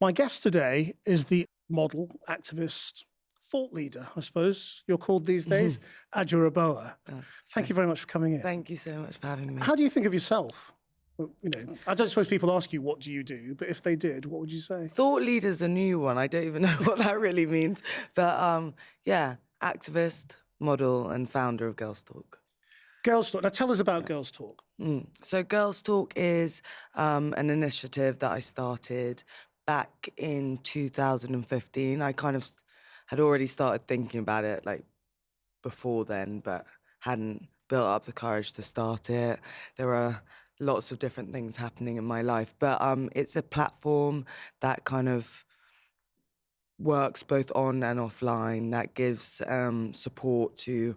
My guest today is the model, activist, thought leader, I suppose you're called these days, Adwoa Aboah. Oh, Thank you very much for coming in. thank you so much for having me. How do you think of yourself? Well, I don't suppose people ask you, what do you do? But if they did, what would you say? Thought leader's a new one. I don't even know what that really means. But yeah, activist, model, and founder of Girls Talk. Girls Talk. Now tell us about Girls Talk. So Girls Talk is an initiative that I started back in 2015. I kind of had already started thinking about it like before then, but hadn't built up the courage to start it. There are lots of different things happening in my life, but it's a platform that kind of works both on and offline, that gives support to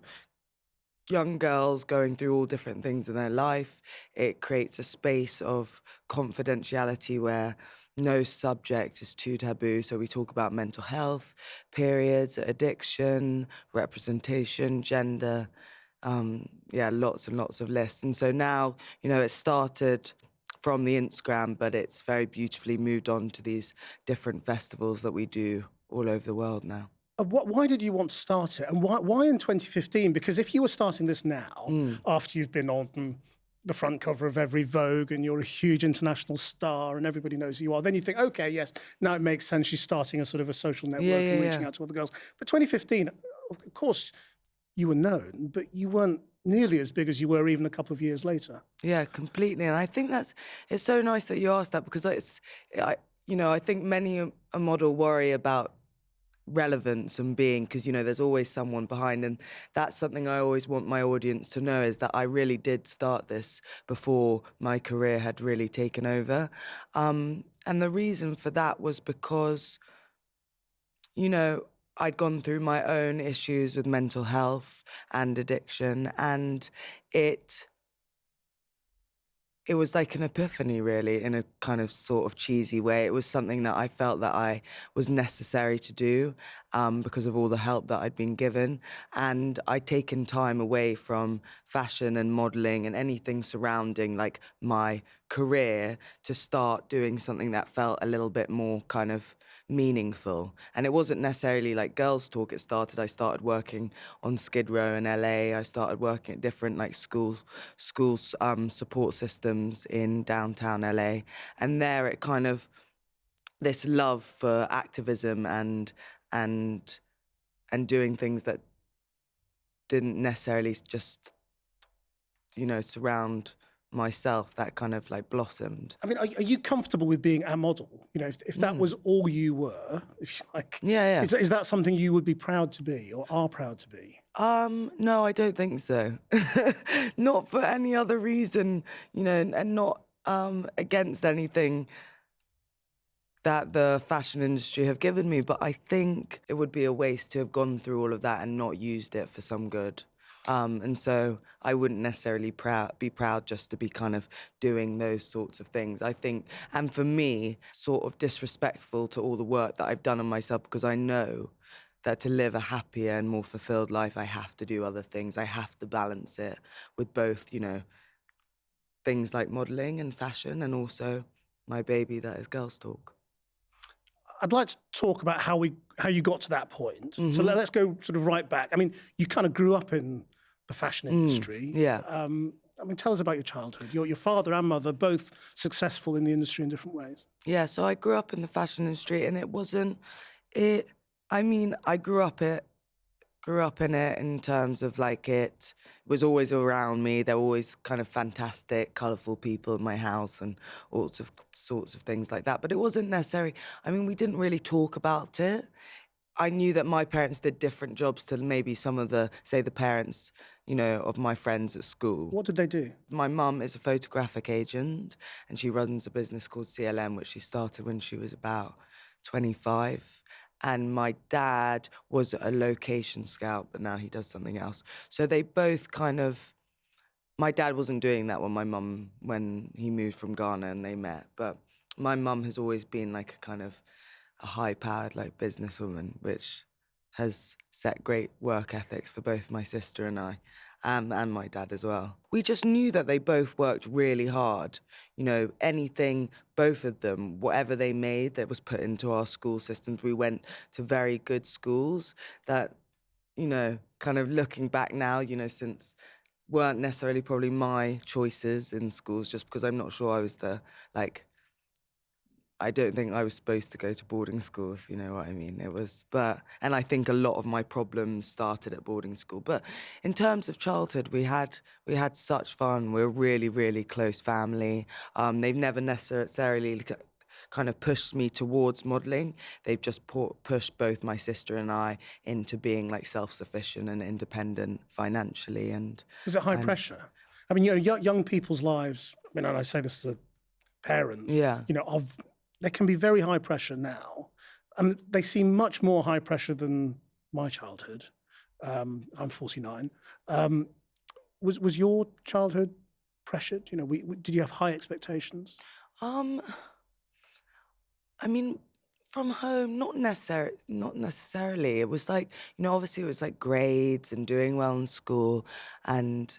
young girls going through all different things in their life. It creates a space of confidentiality where no subject is too taboo. So we talk about mental health, periods, addiction, representation, gender, lots and lots of lists. And so now, it started from the Instagram, but it's very beautifully moved on to these different festivals that we do all over the world now. Why did you want to start it? And why in 2015? Because if you were starting this now, after you've been on the front cover of every Vogue and you're a huge international star and everybody knows who you are, then you think, okay, yes, now it makes sense. She's starting a sort of a social network and reaching out to other girls. But 2015, of course, you were known, but you weren't nearly as big as you were even a couple of years later. Yeah, completely. And I think it's so nice that you asked that, because I think many a model worry about relevance and being, because there's always someone behind, and that's something I always want my audience to know, is that I really did start this before my career had really taken over, and the reason for that was because I'd gone through my own issues with mental health and addiction, and it was like an epiphany, really, in a kind of sort of cheesy way. It was something that I felt that I was necessary to do because of all the help that I'd been given. And I'd taken time away from fashion and modelling and anything surrounding like my career to start doing something that felt a little bit more kind of meaningful. And it wasn't necessarily like Girls Talk. I started working on Skid Row in LA. I started working at different like schools support systems in downtown LA. And there it kind of, this love for activism and doing things that didn't necessarily just, surround myself, that kind of like blossomed. I mean, are you comfortable with being a model? If that was all you were, if you like, Yeah. is that something you would be proud to be or are proud to be? No, I don't think so. Not for any other reason, and not against anything that the fashion industry have given me, but I think it would be a waste to have gone through all of that and not used it for some good. And so I wouldn't necessarily be proud just to be kind of doing those sorts of things. I think, and for me, sort of disrespectful to all the work that I've done on myself, because I know that to live a happier and more fulfilled life, I have to do other things. I have to balance it with both, things like modelling and fashion, and also my baby that is Girls Talk. I'd like to talk about how you got to that point. So let's go sort of right back. I mean, you kind of grew up in the fashion industry. Yeah. I mean, tell us about your childhood. Your father and mother, both successful in the industry in different ways. Yeah, so I grew up in the fashion industry, and I grew up in it in terms of like it was always around me. There were always kind of fantastic, colourful people in my house and all sorts of things like that. But it wasn't necessarily, we didn't really talk about it. I knew that my parents did different jobs to maybe some of the parents, of my friends at school. What did they do? My mum is a photographic agent, and she runs a business called CLM, which she started when she was about 25. And my dad was a location scout, but now he does something else. So they both my dad wasn't doing that when he moved from Ghana and they met. But my mum has always been like a kind of a high-powered like businesswoman, which has set great work ethics for both my sister and I. and my dad as well. We just knew that they both worked really hard. You know, anything, both of them, whatever they made that was put into our school systems, we went to very good schools that, you know, kind of looking back now, you know, since weren't necessarily probably my choices in schools, just because I'm not sure I was I don't think I was supposed to go to boarding school, if you know what I mean. And I think a lot of my problems started at boarding school. But in terms of childhood, we had such fun. We're a really, really close family. They've never necessarily kind of pushed me towards modelling. They've just pushed both my sister and I into being like self-sufficient and independent financially. And was it high pressure? I mean, you know, young people's lives. I mean, and I say this as a parent. Yeah. You know, there can be very high pressure now, and they seem much more high pressure than my childhood. I'm 49. Was your childhood pressured? You know, did you have high expectations? I mean, from home, not necessarily. It was like, you know, obviously it was like grades and doing well in school and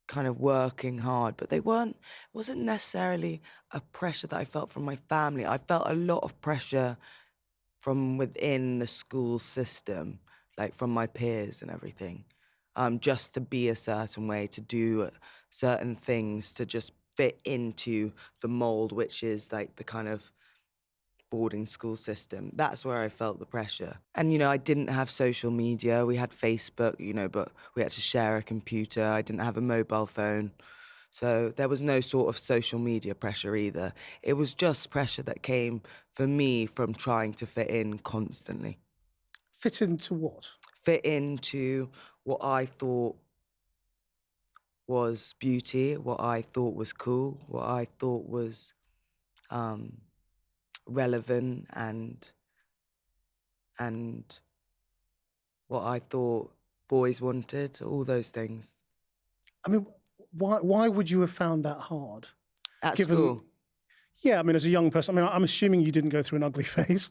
kind of working hard, but it wasn't necessarily a pressure that I felt from my family. I felt a lot of pressure from within the school system, like from my peers and everything, just to be a certain way, to do certain things, to just fit into the mold, which is like the kind of boarding school system. That's where I felt the pressure. And, you know, I didn't have social media. We had Facebook, you know, but we had to share a computer. I didn't have a mobile phone. So there was no sort of social media pressure either. It was just pressure that came for me from trying to fit in constantly. Fit into what? Fit into what I thought was beauty, what I thought was cool, what I thought was relevant and what I thought boys wanted, all those things. I mean, why would you have found that hard? At school? Yeah, I mean, as a young person, I mean, I'm assuming you didn't go through an ugly phase,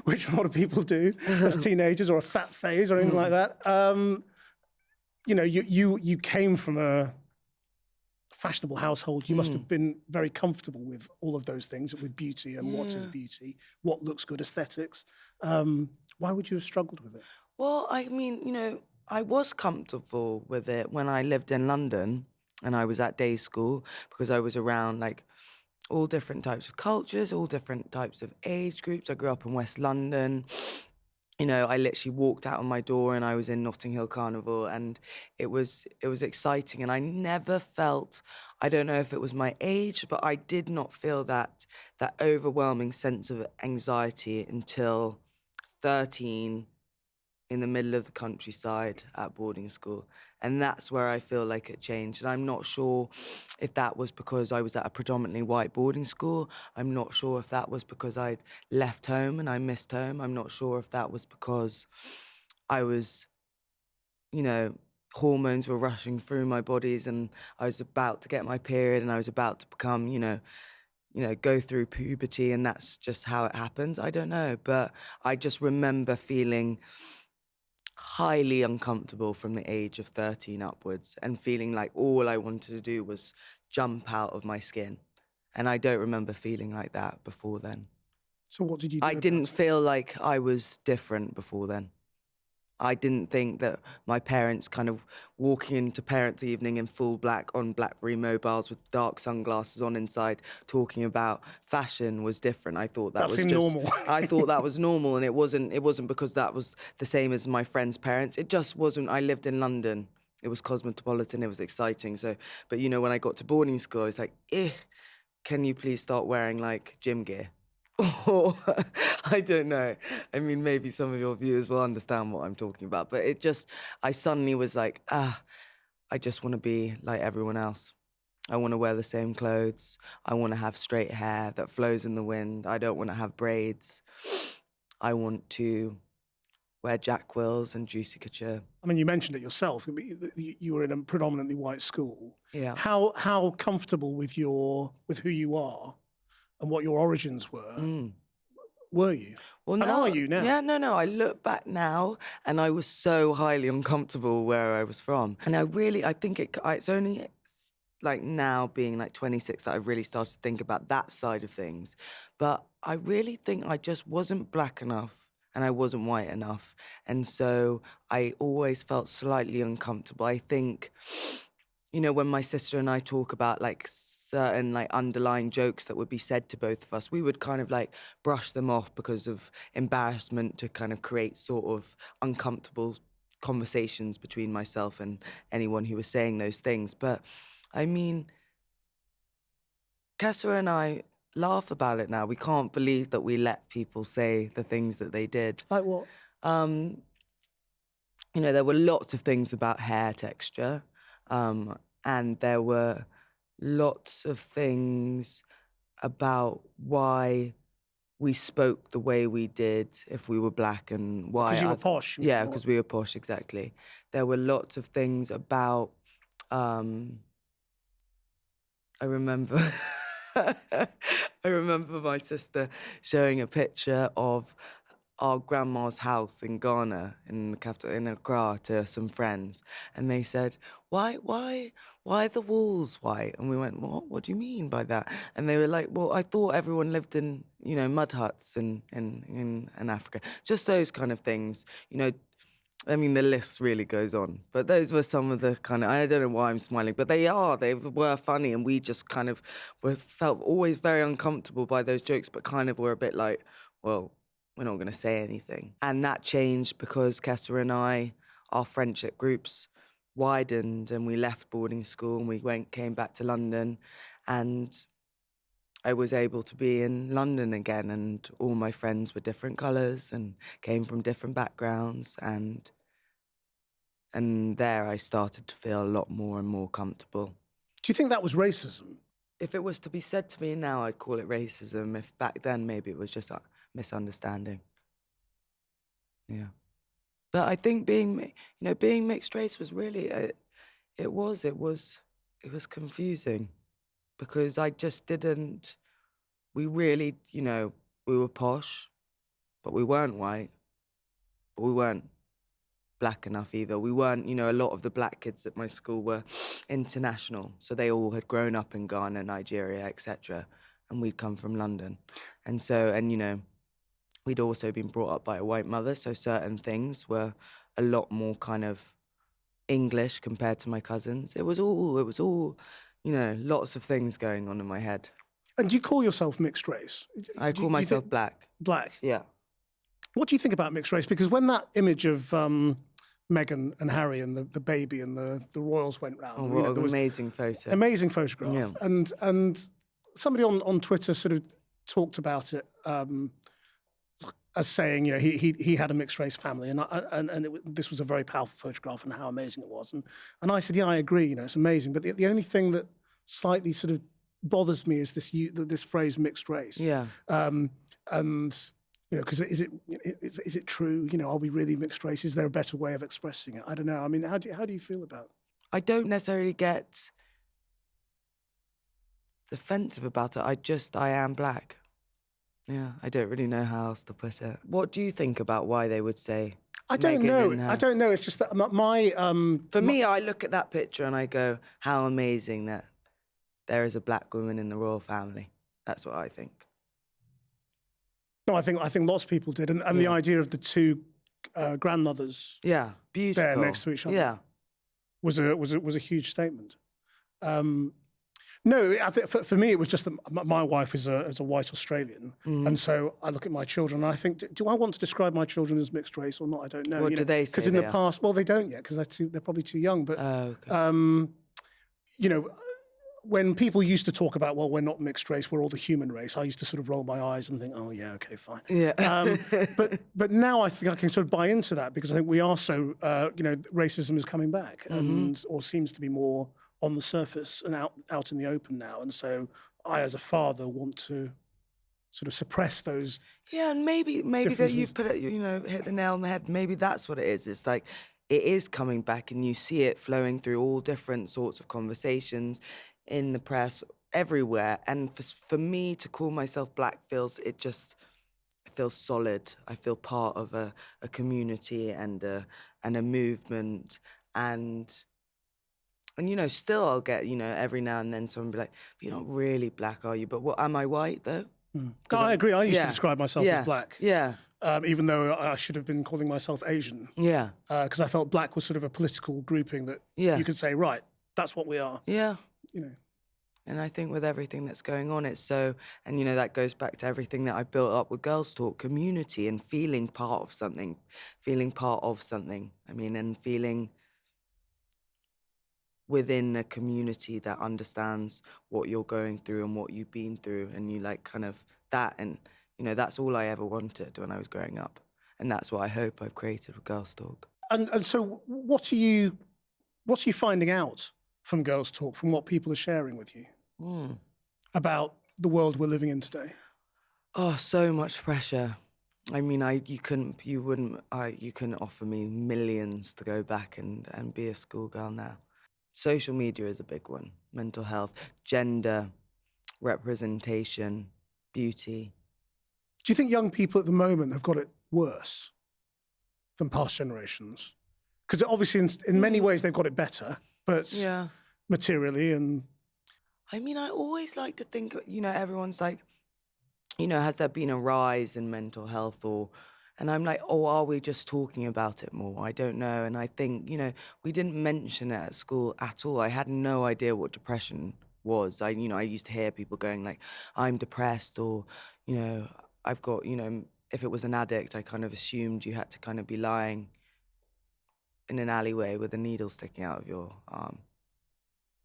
which a lot of people do as teenagers, or a fat phase or anything like that. You know, you came from a fashionable household. You must have been very comfortable with all of those things, with beauty and what is beauty, what looks good, aesthetics. Why would you have struggled with it? Well, I mean, you know, I was comfortable with it when I lived in London and I was at day school, because I was around like all different types of cultures, all different types of age groups. I grew up in West London. You know, I literally walked out of my door and I was in Notting Hill Carnival, and it was exciting. And I never felt, I don't know if it was my age, but I did not feel that overwhelming sense of anxiety until 13, in the middle of the countryside at boarding school. And that's where I feel like it changed. And I'm not sure if that was because I was at a predominantly white boarding school. I'm not sure if that was because I'd left home and I missed home. I'm not sure if that was because I was, you know, hormones were rushing through my bodies and I was about to get my period and I was about to become, you know, go through puberty, and that's just how it happens. I don't know. But I just remember feeling highly uncomfortable from the age of 13 upwards and feeling like all I wanted to do was jump out of my skin. And I don't remember feeling like that before then. So what did you do? I didn't feel like I was different before then. I didn't think that my parents kind of walking into parents' evening in full black on BlackBerry mobiles with dark sunglasses on inside, talking about fashion was different. I thought that was just normal. I thought that was normal, and it wasn't because that was the same as my friends' parents. It just wasn't. I lived in London. It was cosmopolitan. It was exciting. So, but you know, when I got to boarding school, I was like, can you please start wearing like gym gear? Or I don't know. I mean, maybe some of your viewers will understand what I'm talking about, but I suddenly was like, I just want to be like everyone else. I want to wear the same clothes. I want to have straight hair that flows in the wind. I don't want to have braids. I want to wear Jack Wills and Juicy Couture. I mean, you mentioned it yourself. You were in a predominantly white school. Yeah. How comfortable with who you are and what your origins were were you? Well, And now, are you now? yeah, no. I look back now, and I was so highly uncomfortable where I was from, and I think it's only like now being like 26 that I really started to think about that side of things. But I really think I just wasn't black enough and I wasn't white enough, and so I always felt slightly uncomfortable. I think, when my sister and I talk about like certain like underlying jokes that would be said to both of us, we would kind of like brush them off because of embarrassment to kind of create sort of uncomfortable conversations between myself and anyone who was saying those things. But I mean, Kessa and I laugh about it now. We can't believe that we let people say the things that they did. Like what? There were lots of things about hair texture, and there were lots of things about why we spoke the way we did if we were black, and why... Because you were posh. you mean, Yeah, or- because we were posh, exactly. There were lots of things about... I remember... I remember my sister showing a picture of our grandma's house in Ghana, in the capital, in Accra, to some friends, and they said, why are the walls white? And we went, what do you mean by that? And they were like, well, I thought everyone lived in, mud huts in Africa. Just those kind of things, I mean, the list really goes on. But those were some of the kind of... I don't know why I'm smiling, but they were funny, and we just kind of felt always very uncomfortable by those jokes, but kind of were a bit like, well, we're not going to say anything. And that changed because Kessa and I, our friendship groups widened, and we left boarding school and we came back to London, and I was able to be in London again, and all my friends were different colours and came from different backgrounds, and there I started to feel a lot more and more comfortable. Do you think that was racism? If it was to be said to me now, I'd call it racism. If back then, maybe it was just a misunderstanding. Yeah. But I think being mixed race was really, it was confusing, because I just didn't... We really, we were posh, but we weren't white, but we weren't black enough either. We weren't, a lot of the black kids at my school were international, so they all had grown up in Ghana, Nigeria, etc., and we'd come from London. And so, we'd also been brought up by a white mother, so certain things were a lot more kind of English compared to my cousins. It was all, lots of things going on in my head. And do you call yourself mixed race? I call myself black. Black? Yeah. What do you think about mixed race? Because when that image of Meghan and Harry and the baby and the royals went round... Oh, what an amazing photo. Amazing photograph. Yeah. And somebody on Twitter sort of talked about it as saying, he had a mixed race family, this was a very powerful photograph and how amazing it was. And I said, yeah, I agree, it's amazing. But the only thing that slightly sort of bothers me is this phrase mixed race. Yeah. Because is it true? Are we really mixed race? Is there a better way of expressing it? I don't know. I mean, how do you feel about it? I don't necessarily get defensive about it. I am black. Yeah, I don't really know how else to put it. What do you think about why they would say? I don't know. I don't know. It's just that For me, I look at that picture and I go, how amazing that there is a black woman in the royal family. That's what I think. No, I think lots of people did, and the idea of the two grandmothers, beautiful, there next to each other, was a huge statement. No, I think for me it was just that my wife is a white Australian, and so I look at my children and I think, do I want to describe my children as mixed race or not? I don't know. What do they say? Because in the past, well, they don't yet because they're probably too young. But when people used to talk about, well, we're not mixed race, we're all the human race, I used to sort of roll my eyes and think, oh yeah, okay, fine. Yeah. But now I think I can sort of buy into that because I think we are so, racism is coming back or seems to be more on the surface and out in the open now. And so I, as a father, want to sort of suppress those. Yeah, and maybe that you've put it, hit the nail on the head. Maybe that's what it is. It's like, it is coming back and you see it flowing through all different sorts of conversations in the press, everywhere. And for me to call myself black feels feel solid. I feel part of a community and a movement, and still I'll get, every now and then someone be like, "But you're not really black, are you? But what, am I white though?" No, I agree. I used to Yeah. describe myself Yeah. as black. Yeah. Even though I should have been calling myself Asian. Yeah. Because I felt black was sort of a political grouping that you could say, right, that's what we are. Yeah. You know. And I think with everything that's going on, it's so, and that goes back to everything that I built up with Girls Talk, community and feeling part of something. I mean, and feeling within a community that understands what you're going through and what you've been through, and you like kind of that, and that's all I ever wanted when I was growing up, and that's what I hope I've created with Girls Talk. And so, what are you finding out from Girls Talk, from what people are sharing with you about the world we're living in today? Oh, so much pressure. I mean, you couldn't offer me millions to go back and be a schoolgirl now. Social media is a big one. Mental health, gender, representation, beauty. Do you think young people at the moment have got it worse than past generations? Because obviously in many ways they've got it better, but materially and... I mean, I always like to think, everyone's like, has there been a rise in mental health and I'm like, oh, are we just talking about it more? I don't know. And I think, we didn't mention it at school at all. I had no idea what depression was. I used to hear people going like, I'm depressed, or, I've got, if it was an addict, I kind of assumed you had to kind of be lying in an alleyway with a needle sticking out of your arm.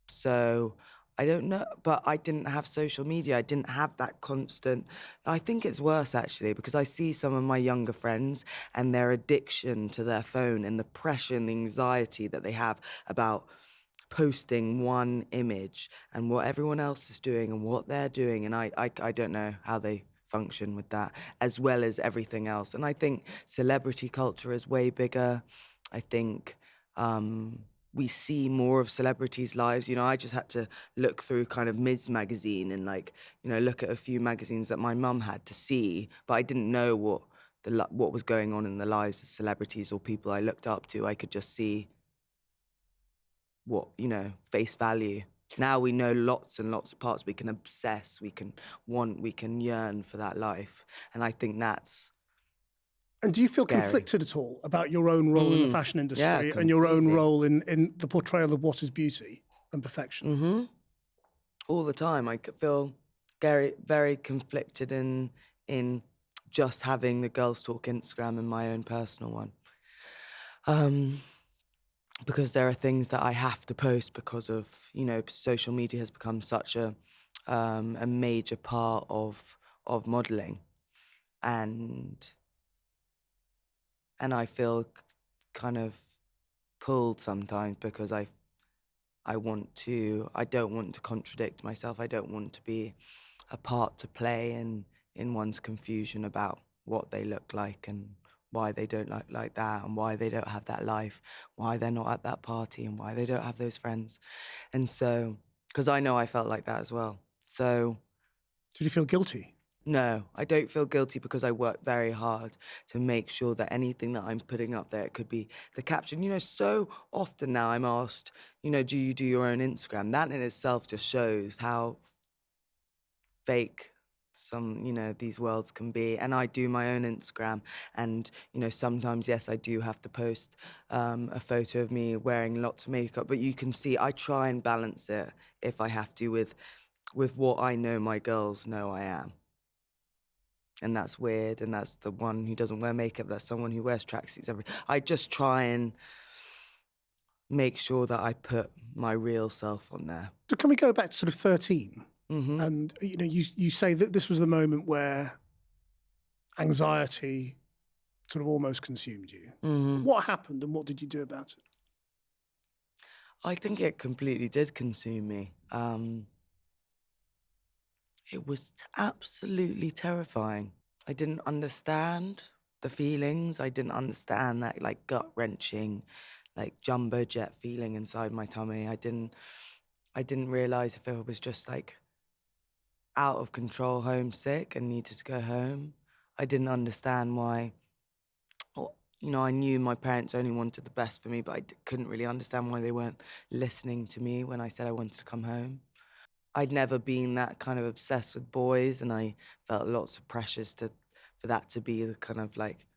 So I don't know, but I didn't have social media. I didn't have that constant. I think it's worse, actually, because I see some of my younger friends and their addiction to their phone and the pressure and the anxiety that they have about posting one image and what everyone else is doing and what they're doing. And I don't know how they function with that, as well as everything else. And I think celebrity culture is way bigger. I think... we see more of celebrities' lives. I just had to look through kind of Ms. magazine and look at a few magazines that my mum had to see, but I didn't know what was going on in the lives of celebrities or people I looked up to. I could just see what, face value. Now we know lots and lots of parts. We can obsess, we can want, we can yearn for that life. And I think that's... And do you feel scary. Conflicted at all about your own role in the fashion industry and your own role in the portrayal of what is beauty and perfection? All the time. I feel very, very conflicted in just having the Girls Talk Instagram and my own personal one. Because there are things that I have to post because of, social media has become such a major part of modelling. And I feel kind of pulled sometimes because I don't want to contradict myself. I don't want to be a part to play in one's confusion about what they look like and why they don't look like that and why they don't have that life, why they're not at that party and why they don't have those friends. And so, because I know I felt like that as well. So... Did you feel guilty? No, I don't feel guilty because I work very hard to make sure that anything that I'm putting up there, it could be the caption. So often now I'm asked, do you do your own Instagram? That in itself just shows how fake some, these worlds can be. And I do my own Instagram. And, sometimes, yes, I do have to post a photo of me wearing lots of makeup. But you can see I try and balance it if I have to with what I know my girls know I am. And that's weird, and that's the one who doesn't wear makeup, that's someone who wears tracksuits I just try and make sure that I put my real self on there. So can we go back to sort of 13? And, you say that this was the moment where anxiety sort of almost consumed you. What happened and what did you do about it? I think it completely did consume me. It was absolutely terrifying. I didn't understand the feelings. I didn't understand that gut-wrenching, jumbo jet feeling inside my tummy. I didn't realize if I was just out of control, homesick and needed to go home. I didn't understand why, I knew my parents only wanted the best for me, but I couldn't really understand why they weren't listening to me when I said I wanted to come home. I'd never been that kind of obsessed with boys, and I felt lots of pressures for that to be the kind of like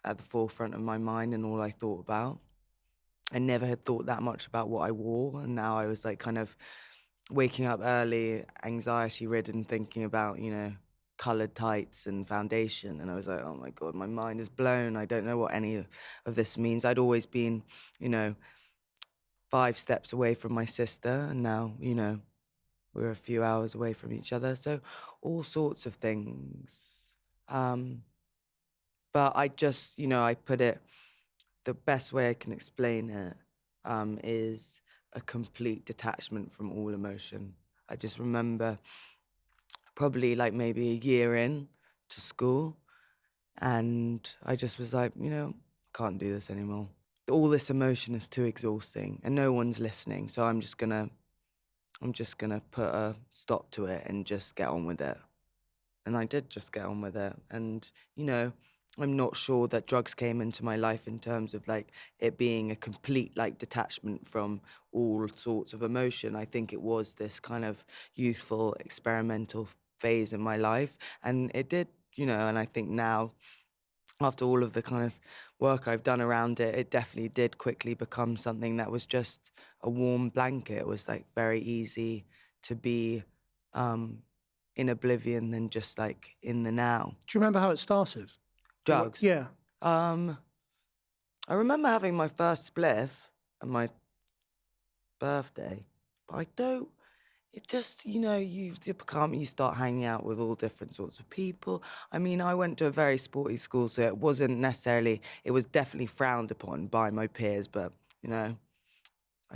at the forefront of my mind and all I thought about. I never had thought that much about what I wore, and now I was like kind of waking up early, anxiety-ridden, thinking about, coloured tights and foundation, and I was like, oh my God, my mind is blown. I don't know what any of this means. I'd always been, 5 steps away from my sister, and now, we're a few hours away from each other, so all sorts of things. But I just, I put it, the best way I can explain it is a complete detachment from all emotion. I just remember probably like maybe a year in to school, and I just was like, can't do this anymore. All this emotion is too exhausting, and no one's listening. So I'm just gonna put a stop to it and just get on with it. And I did just get on with it. And, I'm not sure that drugs came into my life in terms of like it being a complete like detachment from all sorts of emotion. I think it was this kind of youthful experimental phase in my life. And it did, and I think now, after all of the kind of work I've done around it, it definitely did quickly become something that was just a warm blanket. It was like very easy to be in oblivion than just like in the now. Do you remember how it started? Drugs. Yeah. I remember having my first spliff on my birthday, but I don't. It just, you start hanging out with all different sorts of people. I mean, I went to a very sporty school, so it wasn't necessarily, it was definitely frowned upon by my peers, but, I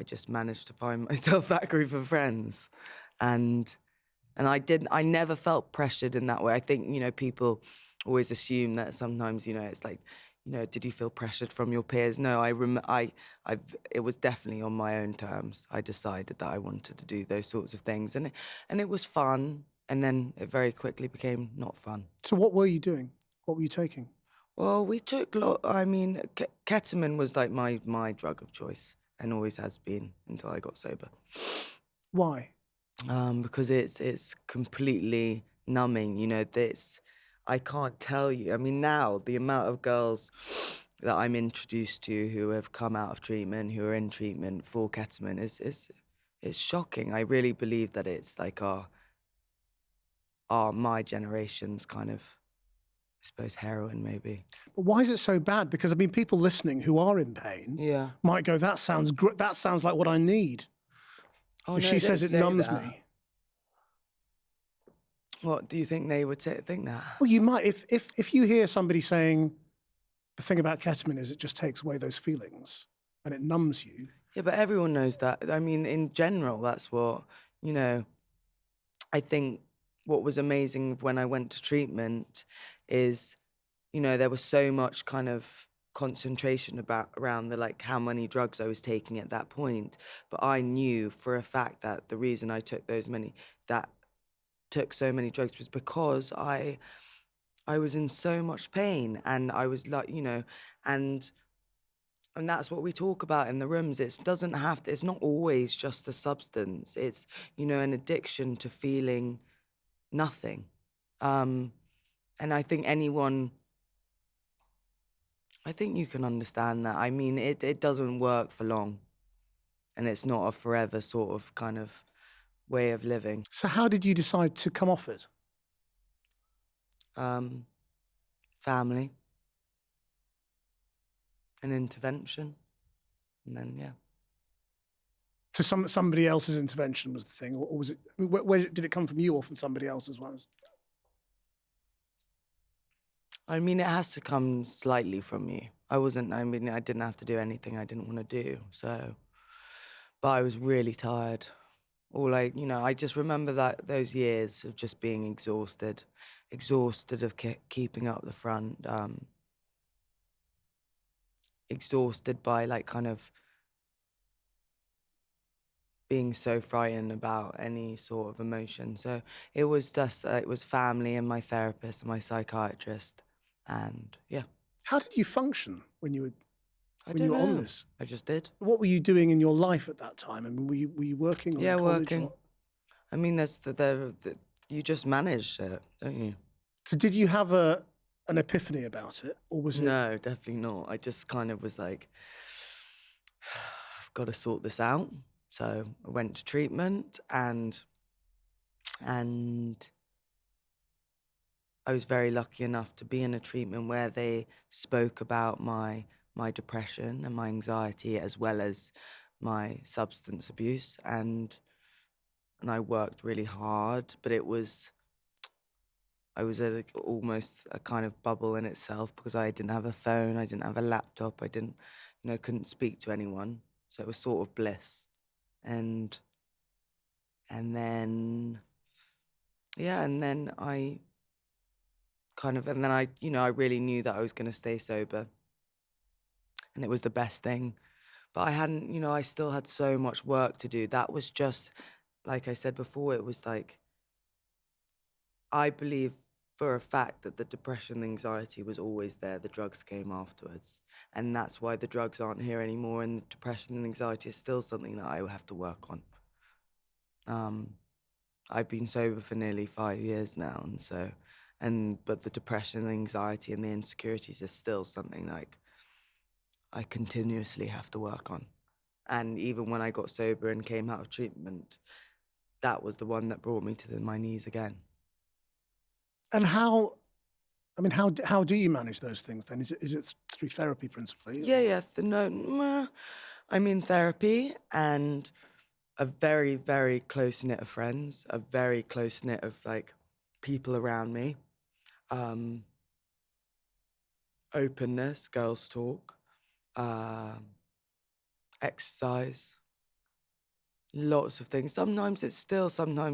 just managed to find myself that group of friends. And I never felt pressured in that way. I think, people always assume that sometimes, it's like, did you feel pressured from your peers? No, it was definitely on my own terms. I decided that I wanted to do those sorts of things, and it was fun. And then it very quickly became not fun. So what were you doing? What were you taking? Well, we took ketamine was like my drug of choice, and always has been until I got sober. Why? Because it's completely numbing. I can't tell you. I mean, now the amount of girls that I'm introduced to who have come out of treatment, who are in treatment for ketamine, is shocking. I really believe that it's like my generation's kind of, I suppose, heroin maybe. But why is it so bad? Because I mean, people listening who are in pain might go, "That sounds that sounds like what I need." Oh, if no, she says it numbs that. me. What do you think they would think that? Well, you might if you hear somebody saying the thing about ketamine is it just takes away those feelings and it numbs you. Yeah, but everyone knows that. I mean, in general, that's what, I think what was amazing when I went to treatment is, there was so much kind of concentration around the like how many drugs I was taking at that point. But I knew for a fact that the reason I took so many drugs was because I was in so much pain, and I was like, and that's what we talk about in the rooms. It's not always just the substance. It's, an addiction to feeling nothing. And I think you can understand that. I mean, it doesn't work for long, and it's not a forever sort of kind of way of living. So how did you decide to come off it? Family. An intervention. And then, yeah. So somebody else's intervention was the thing, or was it? Where did it come from, you or from somebody else as well? I mean, it has to come slightly from you. I didn't have to do anything I didn't want to do. So, but I was really tired. I just remember those years of just being exhausted of keeping up the front, exhausted by like kind of being so frightened about any sort of emotion. So it was just, it was family and my therapist and my psychiatrist. And yeah, How did you function when you I were don't on know. this? I just did. What were you doing in your life at that time? I mean, were you working or Yeah, in college? working. I mean, you just manage it, don't you? So did you have an epiphany about it, or was it? No, definitely not. I just kind of was like, I've got to sort this out. So I went to treatment, and I was very lucky enough to be in a treatment where they spoke about my depression and my anxiety as well as my substance abuse, and I worked really hard, but I was at almost a kind of bubble in itself because I didn't have a phone, I didn't have a laptop, I didn't, couldn't speak to anyone. So it was sort of bliss. And then, yeah, and then I I really knew that I was going to stay sober. And it was the best thing. But I hadn't, I still had so much work to do. That was just, like I said before, it was like, I believe for a fact that the depression and anxiety was always there. The drugs came afterwards. And that's why the drugs aren't here anymore. And the depression and anxiety is still something that I will have to work on. I've been sober for nearly 5 years now. But the depression and anxiety and the insecurities is still something like I continuously have to work on. And even when I got sober and came out of treatment, that was the one that brought me to my knees again. And how do you manage those things then? Is it through therapy principally? Yeah. I'm in therapy and a very, very close knit of friends, a very close knit of like people around me. Openness, Girls Talk, exercise, lots of things. Sometimes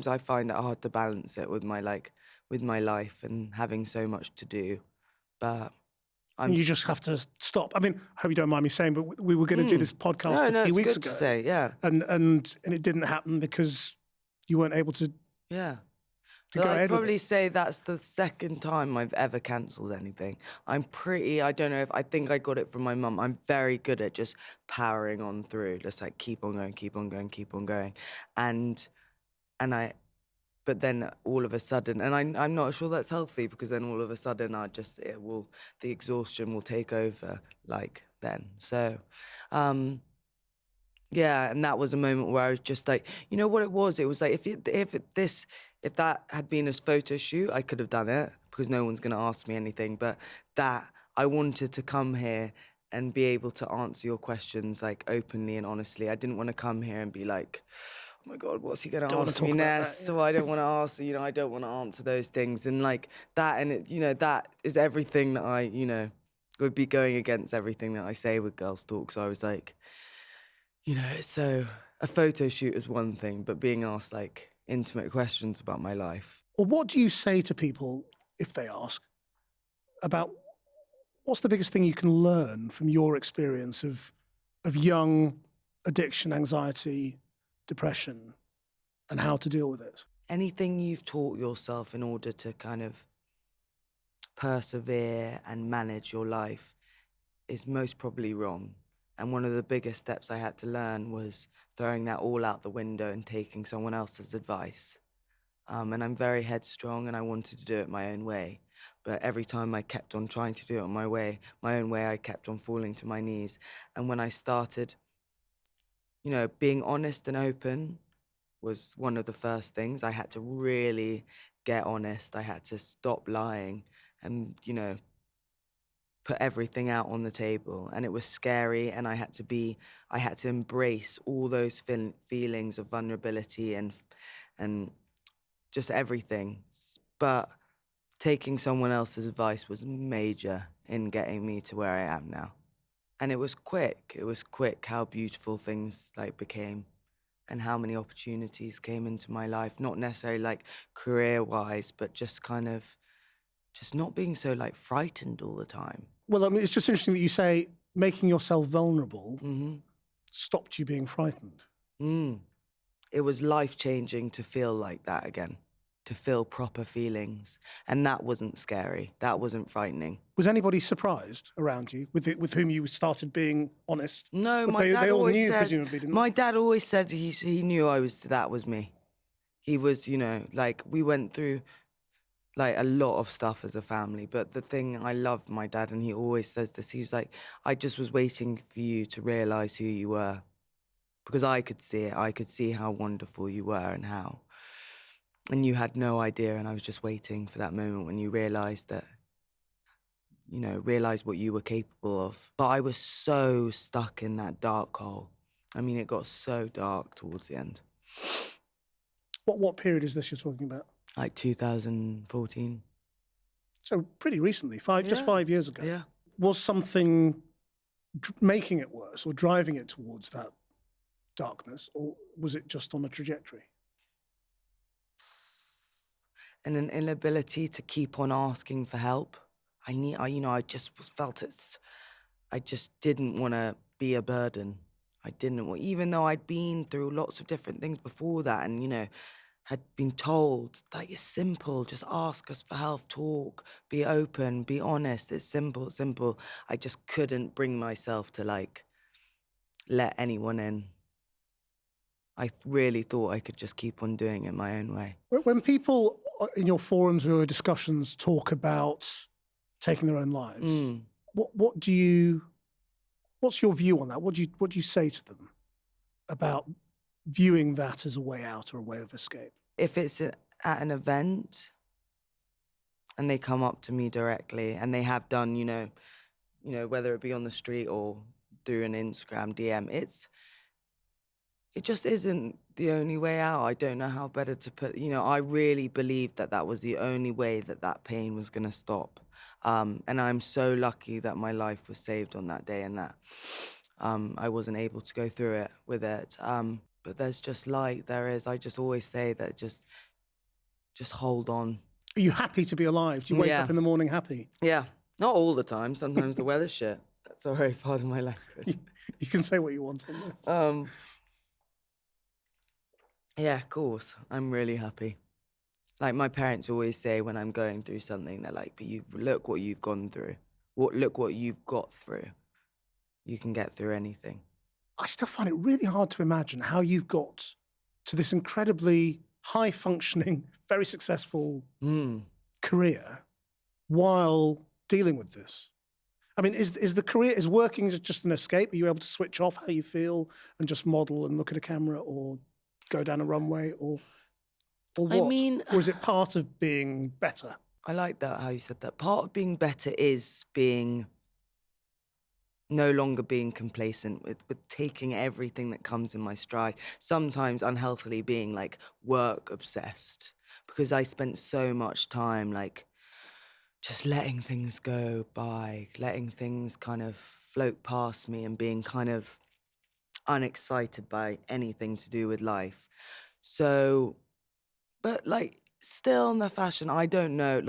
I find it hard to balance it with my life and having so much to do. But you just have to stop. I mean, I hope you don't mind me saying, but we were going to do this podcast a few weeks ago. To say, yeah. And it didn't happen because you weren't able to. Yeah. To go ahead I'd probably with it. say that's the second time I've ever cancelled anything. I don't know I think I got it from my mum. I'm very good at just powering on through, just like keep on going. But then all of a sudden, and I'm not sure that's healthy because then all of a sudden the exhaustion will take over like then. So, yeah, and that was a moment where I was just like, you know what it was? It was like if that had been a photo shoot, I could have done it because no one's gonna ask me anything. But that I wanted to come here and be able to answer your questions like openly and honestly. I didn't want to come here and be like, oh my God, what's he gonna ask me next? So I don't want to ask. I don't want to answer those things and like that. And it, that is everything that I, would be going against everything that I say with Girls Talk. So I was like, so a photo shoot is one thing, but being asked like intimate questions about my life. Or what do you say to people if they ask about what's the biggest thing you can learn from your experience of young addiction, anxiety, depression, and how to deal with it? Anything you've taught yourself in order to kind of persevere and manage your life is most probably wrong. And one of the biggest steps I had to learn was throwing that all out the window and taking someone else's advice. And I'm very headstrong and I wanted to do it my own way. But every time I kept on trying to do it my own way, I kept on falling to my knees. And when I started, being honest and open was one of the first things. I had to really get honest. I had to stop lying and, put everything out on the table. And it was scary, and I had to embrace all those feelings of vulnerability and just everything. But taking someone else's advice was major in getting me to where I am now. And it was quick how beautiful things like became and how many opportunities came into my life, not necessarily like career-wise, but just kind of just not being so like frightened all the time. Well, I mean, it's just interesting that you say making yourself vulnerable stopped you being frightened. it was life-changing to feel like that again, to feel proper feelings. And that wasn't scary. That wasn't frightening. Was anybody surprised around you with whom you started being honest? No, But my dad they all always knew, says, presumably, didn't my dad always said he knew that was me. He was, like, we went through like a lot of stuff as a family, but the thing I loved my dad, and he always says this, he's like, I just was waiting for you to realize who you were, because I could see it. I could see how wonderful you were and you had no idea, and I was just waiting for that moment when you realized that, realized what you were capable of. But I was so stuck in that dark hole. I mean, it got so dark towards the end. What period is this you're talking about? Like 2014. So pretty recently, just 5 years ago. Yeah. Was something making it worse or driving it towards that darkness, or was it just on a trajectory? And an inability to keep on asking for help. I just felt I just didn't want to be a burden. I didn't want, even though I'd been through lots of different things before that, and had been told that it's simple, just ask us for help, talk, be open, be honest. It's simple, simple. I just couldn't bring myself to let anyone in. I really thought I could just keep on doing it my own way. When people in your forums or discussions talk about taking their own lives, what's your view on that? What do you say to them about viewing that as a way out or a way of escape? If it's at an event and they come up to me directly, and they have done, whether it be on the street or through an Instagram DM, it just isn't the only way out. I don't know how better to put, I really believed that was the only way that pain was going to stop. And I'm so lucky that my life was saved on that day, and that I wasn't able to go through it with it. But there's just light, there is. I just always say that just hold on. Are you happy to be alive? Do you wake up in the morning happy? Yeah, not all the time. Sometimes the weather's shit. Sorry, pardon my language. You can say what you want on this. Yeah, of course. I'm really happy. Like, my parents always say when I'm going through something, they're like, but look what you've gone through. Look what you've got through. You can get through anything. I still find it really hard to imagine how you've got to this incredibly high-functioning, very successful career while dealing with this. I mean, is working just an escape? Are you able to switch off how you feel and just model and look at a camera or go down a runway or what? I mean, or is it part of being better? I like that, how you said that. Part of being better is no longer being complacent with taking everything that comes in my stride. Sometimes unhealthily being work obsessed, because I spent so much time just letting things go by, letting things kind of float past me, and being kind of unexcited by anything to do with life. So, but still in the fashion, I don't know,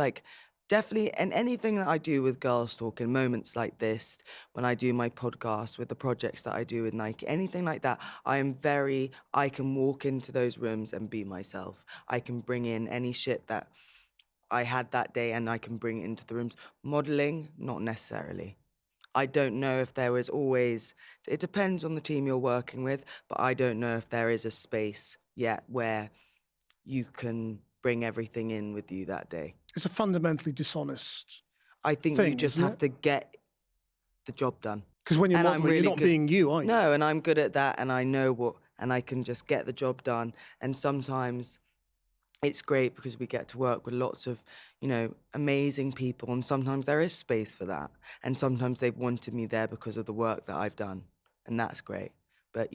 definitely, and anything that I do with Girls Talk in moments like this, when I do my podcast, with the projects that I do with Nike, anything like that, I can walk into those rooms and be myself. I can bring in any shit that I had that day, and I can bring it into the rooms. Modeling, not necessarily. I don't know if there is always, it depends on the team you're working with, but I don't know if there is a space yet where you can bring everything in with you that day. It's a fundamentally dishonest I think thing, you just have to get the job done. Because when you're modeling, you're not being you, are you? No, and I'm good at that, and I know and I can just get the job done. And sometimes it's great because we get to work with lots of, amazing people, and sometimes there is space for that. And sometimes they've wanted me there because of the work that I've done, and that's great. But,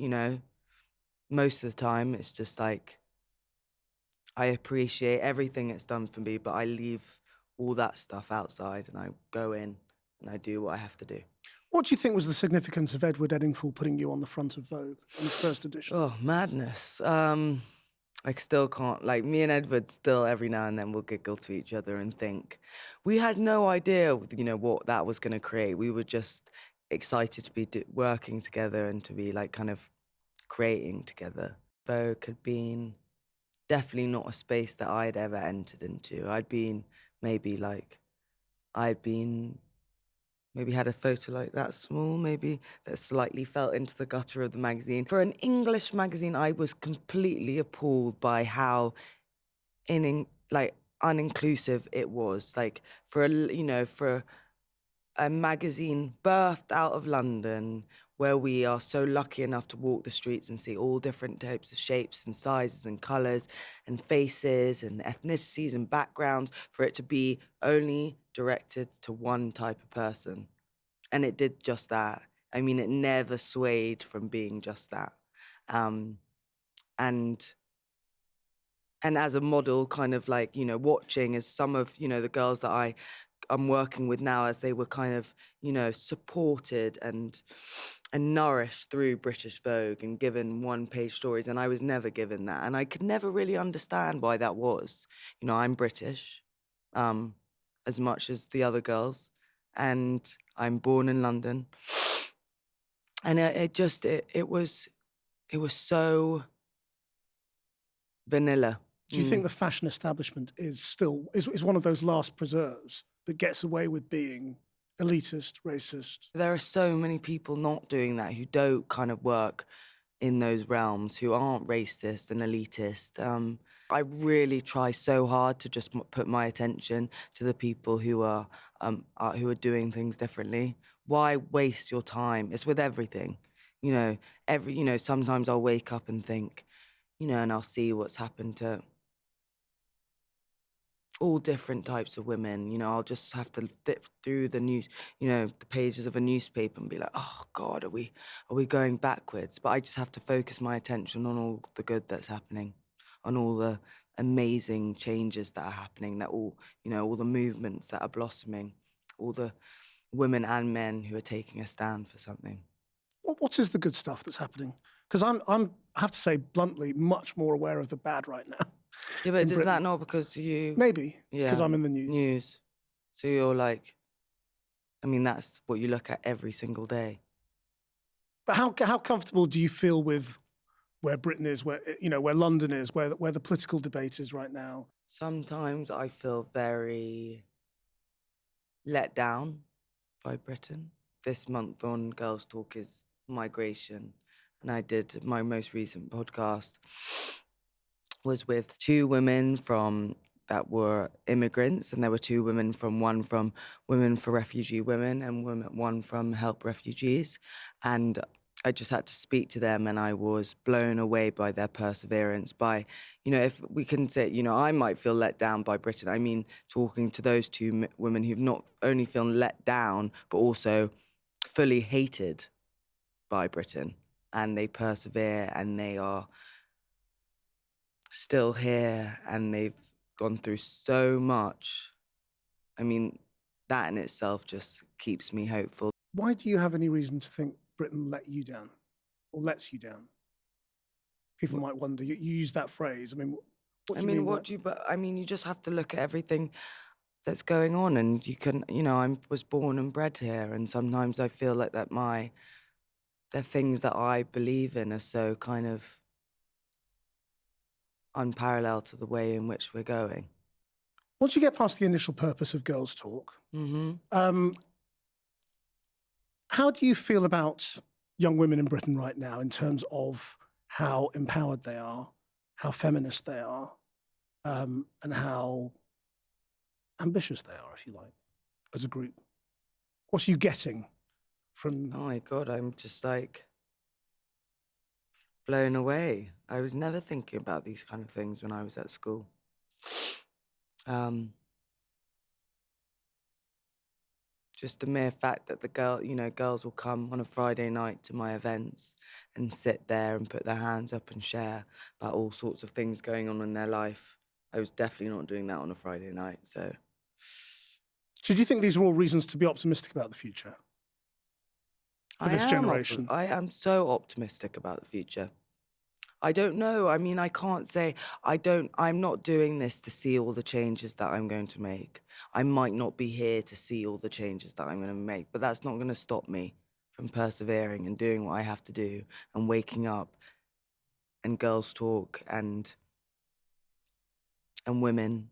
most of the time it's just I appreciate everything it's done for me, but I leave all that stuff outside, and I go in and I do what I have to do. What do you think was the significance of Edward Eddingfall putting you on the front of Vogue in his first edition? Oh, madness. I still can't, me and Edward still every now and then will giggle to each other and think. We had no idea, what that was going to create. We were just excited to be working together and to be kind of creating together. Vogue had been definitely not a space that I'd ever entered into. I'd maybe had a photo like that small, maybe that slightly fell into the gutter of the magazine. For an English magazine, I was completely appalled by how uninclusive it was. Like for a magazine birthed out of London, where we are so lucky enough to walk the streets and see all different types of shapes and sizes and colours and faces and ethnicities and backgrounds, for it to be only directed to one type of person. And it did just that. I mean, it never swayed from being just that. Um, and and as a model, kind of like, watching as some of, the girls that I'm working with now, as they were kind of, supported and nourished through British Vogue and given one-page stories, and I was never given that. And I could never really understand why that was. I'm British, as much as the other girls, and I'm born in London. And it was so vanilla. Do you think the fashion establishment is one of those last preserves that gets away with being elitist, racist? There are so many people not doing that, who don't kind of work in those realms, who aren't racist and elitist. I really try so hard to just put my attention to the people who are doing things differently. Why waste your time? It's with everything. Sometimes I'll wake up and think, and I'll see what's happened to all different types of women. I'll just have to flip through the news, the pages of a newspaper and be like, oh God, are we going backwards? But I just have to focus my attention on all the good that's happening, on all the amazing changes that are happening, that all the movements that are blossoming, all the women and men who are taking a stand for something. What is the good stuff that's happening? Because I have to say bluntly, much more aware of the bad right now. Yeah, but is that not because you... Maybe, because I'm in the news. So you're like, I mean, that's what you look at every single day. But how comfortable do you feel with where Britain is, where London is, where the political debate is right now? Sometimes I feel very let down by Britain. This month on Girls Talk is migration, and I did my most recent podcast was with two women that were immigrants, and there were two women one from Women for Refugee Women and one from Help Refugees. And I just had to speak to them, and I was blown away by their perseverance. By, if we can say, I might feel let down by Britain. I mean, talking to those two women who've not only felt let down, but also fully hated by Britain. And they persevere, and they are still here, and they've gone through so much. I mean, that in itself just keeps me hopeful. Why do you have any reason to think Britain let you down, or lets you down? People might wonder. You use that phrase. I mean, what do you mean? You just have to look at everything that's going on, and you can, I was born and bred here, and sometimes I feel like that the things that I believe in are so kind of unparalleled to the way in which we're going. Once you get past the initial purpose of Girls Talk, how do you feel about young women in Britain right now in terms of how empowered they are, how feminist they are, and how ambitious they are, if you like, as a group? What are you getting from... Oh my God, I'm just like blown away. I was never thinking about these kind of things when I was at school. Just the mere fact that girls will come on a Friday night to my events and sit there and put their hands up and share about all sorts of things going on in their life. I was definitely not doing that on a Friday night, so... So do you think these are all reasons to be optimistic about the future for this generation? I am so optimistic about the future. I don't know. I mean, I can't say I'm not doing this to see all the changes that I'm going to make. I might not be here to see all the changes that I'm going to make, but that's not going to stop me from persevering and doing what I have to do and waking up and Girls Talk and women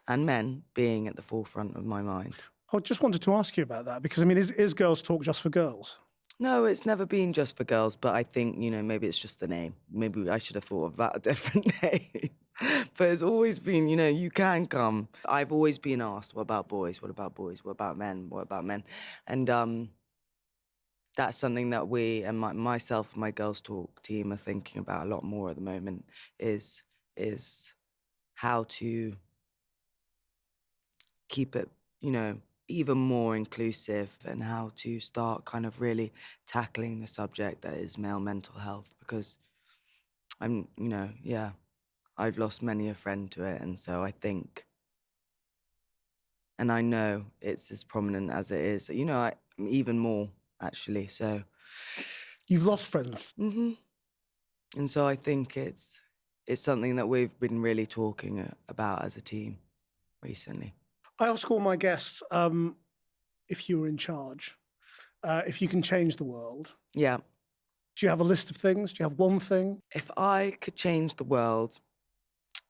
and men being at the forefront of my mind. I just wanted to ask you about that because, I mean, is Girls Talk just for girls? No, it's never been just for girls, but I think, maybe it's just the name. Maybe I should have thought about a different name. But it's always been, you can come. I've always been asked, what about boys? What about boys? What about men? What about men? And that's something that we and myself and my Girls Talk team are thinking about a lot more at the moment is how to keep it, even more inclusive, and how to start kind of really tackling the subject that is male mental health, because I've lost many a friend to it, and so I think, and I know it's as prominent as it is, even more actually, so. You've lost friends. Mm-hmm. And so I think it's something that we've been really talking about as a team recently. I ask all my guests, if you were in charge, if you can change the world. Yeah. Do you have a list of things? Do you have one thing? If I could change the world,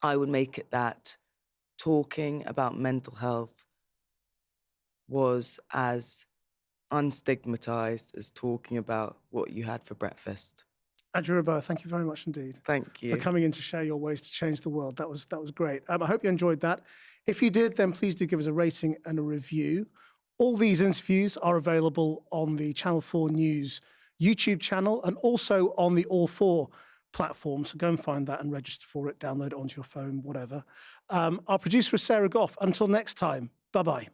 I would make it that talking about mental health was as unstigmatized as talking about what you had for breakfast. Adwoa Aboah, thank you very much indeed. Thank you. For coming in to share your ways to change the world. That was great. I hope you enjoyed that. If you did, then please do give us a rating and a review. All these interviews are available on the Channel 4 News YouTube channel and also on the All 4 platform. So go and find that and register for it, download it onto your phone, whatever. Our producer is Sarah Goff. Until next time, bye-bye.